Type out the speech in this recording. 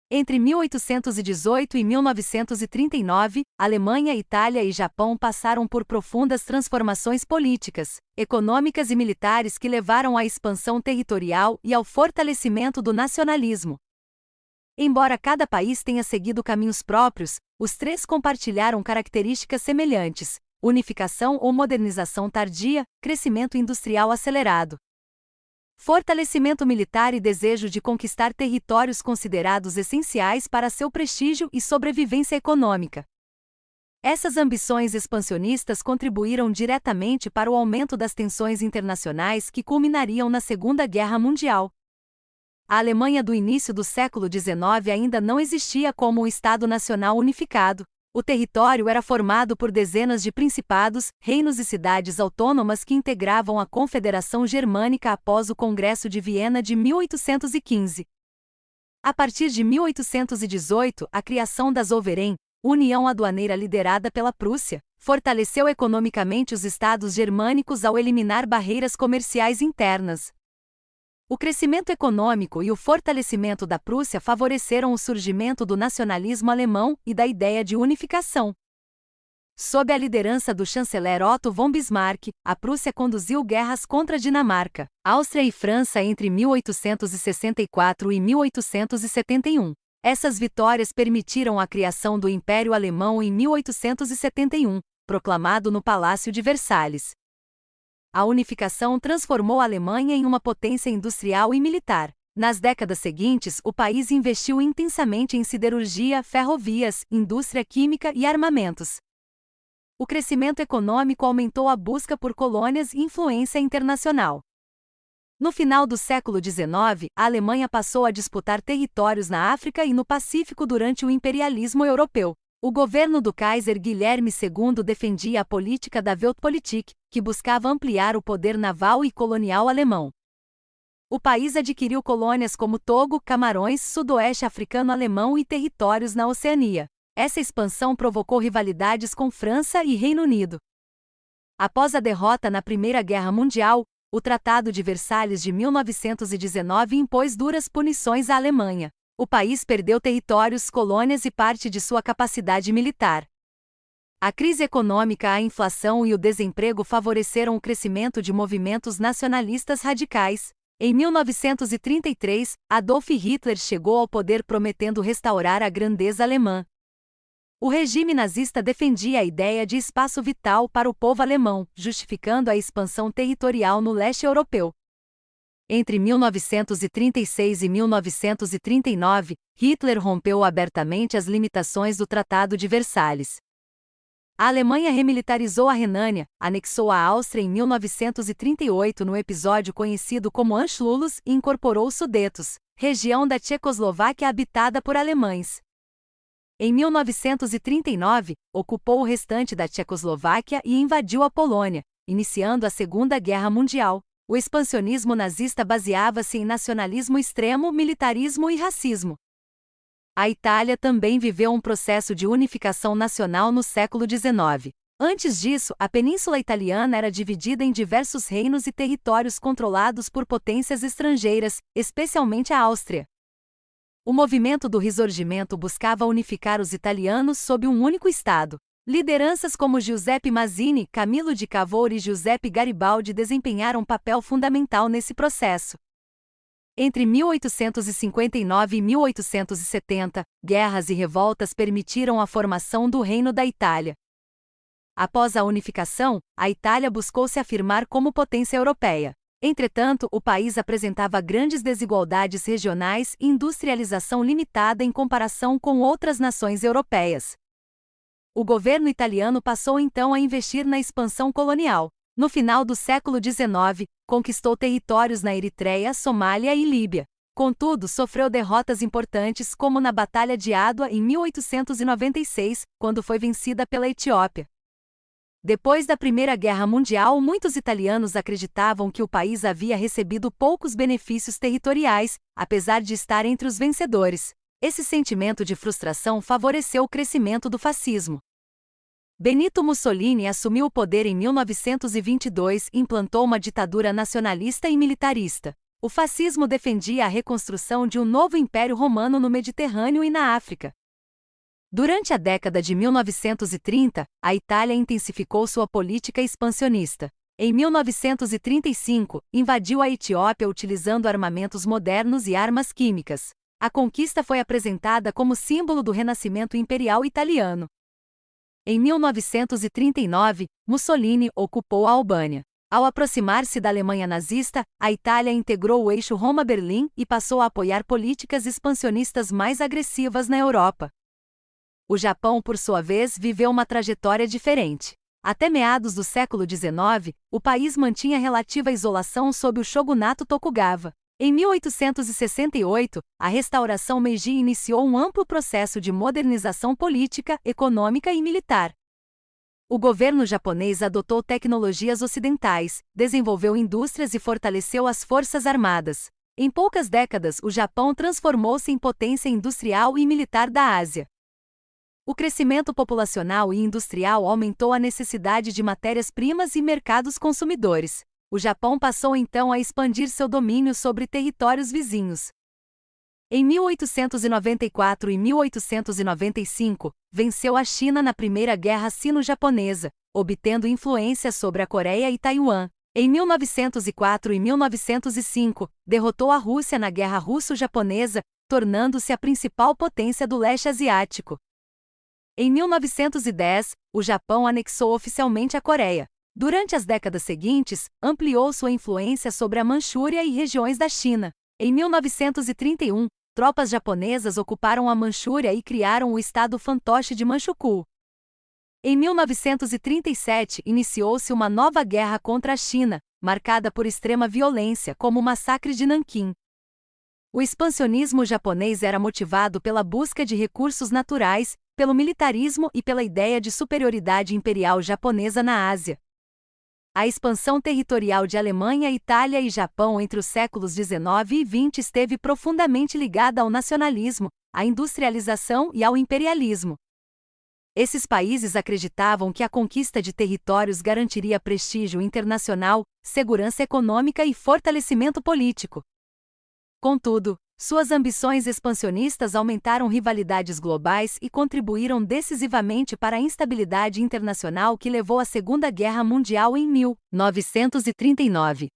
Entre 1818 e 1939, Alemanha, Itália e Japão passaram por profundas transformações políticas, econômicas e militares que levaram à expansão territorial e ao fortalecimento do nacionalismo. Embora cada país tenha seguido caminhos próprios, os três compartilharam características semelhantes: unificação ou modernização tardia, crescimento industrial acelerado, fortalecimento militar e desejo de conquistar territórios considerados essenciais para seu prestígio e sobrevivência econômica. Essas ambições expansionistas contribuíram diretamente para o aumento das tensões internacionais que culminariam na Segunda Guerra Mundial. A Alemanha do início do século XIX ainda não existia como um Estado nacional unificado. O território era formado por dezenas de principados, reinos e cidades autônomas que integravam a Confederação Germânica após o Congresso de Viena de 1815. A partir de 1818, a criação da Zollverein, União Aduaneira liderada pela Prússia, fortaleceu economicamente os estados germânicos ao eliminar barreiras comerciais internas. O crescimento econômico e o fortalecimento da Prússia favoreceram o surgimento do nacionalismo alemão e da ideia de unificação. Sob a liderança do chanceler Otto von Bismarck, a Prússia conduziu guerras contra a Dinamarca, Áustria e França entre 1864 e 1871. Essas vitórias permitiram a criação do Império Alemão em 1871, proclamado no Palácio de Versalhes. A unificação transformou a Alemanha em uma potência industrial e militar. Nas décadas seguintes, o país investiu intensamente em siderurgia, ferrovias, indústria química e armamentos. O crescimento econômico aumentou a busca por colônias e influência internacional. No final do século XIX, a Alemanha passou a disputar territórios na África e no Pacífico durante o imperialismo europeu. O governo do Kaiser Guilherme II defendia a política da Weltpolitik, que buscava ampliar o poder naval e colonial alemão. O país adquiriu colônias como Togo, Camarões, Sudoeste Africano Alemão e territórios na Oceania. Essa expansão provocou rivalidades com França e Reino Unido. Após a derrota na Primeira Guerra Mundial, o Tratado de Versalhes de 1919 impôs duras punições à Alemanha. O país perdeu territórios, colônias e parte de sua capacidade militar. A crise econômica, a inflação e o desemprego favoreceram o crescimento de movimentos nacionalistas radicais. Em 1933, Adolf Hitler chegou ao poder prometendo restaurar a grandeza alemã. O regime nazista defendia a ideia de espaço vital para o povo alemão, justificando a expansão territorial no leste europeu. Entre 1936 e 1939, Hitler rompeu abertamente as limitações do Tratado de Versalhes. A Alemanha remilitarizou a Renânia, anexou a Áustria em 1938 no episódio conhecido como Anschluss e incorporou os Sudetos, região da Tchecoslováquia habitada por alemães. Em 1939, ocupou o restante da Tchecoslováquia e invadiu a Polônia, iniciando a Segunda Guerra Mundial. O expansionismo nazista baseava-se em nacionalismo extremo, militarismo e racismo. A Itália também viveu um processo de unificação nacional no século XIX. Antes disso, a Península Italiana era dividida em diversos reinos e territórios controlados por potências estrangeiras, especialmente a Áustria. O movimento do Risorgimento buscava unificar os italianos sob um único Estado. Lideranças como Giuseppe Mazzini, Camillo de Cavour e Giuseppe Garibaldi desempenharam papel fundamental nesse processo. Entre 1859 e 1870, guerras e revoltas permitiram a formação do Reino da Itália. Após a unificação, a Itália buscou se afirmar como potência europeia. Entretanto, o país apresentava grandes desigualdades regionais e industrialização limitada em comparação com outras nações europeias. O governo italiano passou então a investir na expansão colonial. No final do século XIX, conquistou territórios na Eritreia, Somália e Líbia. Contudo, sofreu derrotas importantes como na Batalha de Adwa em 1896, quando foi vencida pela Etiópia. Depois da Primeira Guerra Mundial, muitos italianos acreditavam que o país havia recebido poucos benefícios territoriais, apesar de estar entre os vencedores. Esse sentimento de frustração favoreceu o crescimento do fascismo. Benito Mussolini assumiu o poder em 1922 e implantou uma ditadura nacionalista e militarista. O fascismo defendia a reconstrução de um novo império romano no Mediterrâneo e na África. Durante a década de 1930, a Itália intensificou sua política expansionista. Em 1935, invadiu a Etiópia utilizando armamentos modernos e armas químicas. A conquista foi apresentada como símbolo do renascimento imperial italiano. Em 1939, Mussolini ocupou a Albânia. Ao aproximar-se da Alemanha nazista, a Itália integrou o eixo Roma-Berlim e passou a apoiar políticas expansionistas mais agressivas na Europa. O Japão, por sua vez, viveu uma trajetória diferente. Até meados do século XIX, o país mantinha relativa isolação sob o shogunato Tokugawa. Em 1868, a restauração Meiji iniciou um amplo processo de modernização política, econômica e militar. O governo japonês adotou tecnologias ocidentais, desenvolveu indústrias e fortaleceu as forças armadas. Em poucas décadas, o Japão transformou-se em potência industrial e militar da Ásia. O crescimento populacional e industrial aumentou a necessidade de matérias-primas e mercados consumidores. O Japão passou então a expandir seu domínio sobre territórios vizinhos. Em 1894 e 1895, venceu a China na Primeira Guerra Sino-Japonesa, obtendo influência sobre a Coreia e Taiwan. Em 1904 e 1905, derrotou a Rússia na Guerra Russo-Japonesa, tornando-se a principal potência do leste asiático. Em 1910, o Japão anexou oficialmente a Coreia. Durante as décadas seguintes, ampliou sua influência sobre a Manchúria e regiões da China. Em 1931, tropas japonesas ocuparam a Manchúria e criaram o estado fantoche de Manchukuo. Em 1937, iniciou-se uma nova guerra contra a China, marcada por extrema violência, como o massacre de Nanquim. O expansionismo japonês era motivado pela busca de recursos naturais, pelo militarismo e pela ideia de superioridade imperial japonesa na Ásia. A expansão territorial de Alemanha, Itália e Japão entre os séculos XIX e XX esteve profundamente ligada ao nacionalismo, à industrialização e ao imperialismo. Esses países acreditavam que a conquista de territórios garantiria prestígio internacional, segurança econômica e fortalecimento político. Contudo, suas ambições expansionistas aumentaram rivalidades globais e contribuíram decisivamente para a instabilidade internacional que levou à Segunda Guerra Mundial em 1939.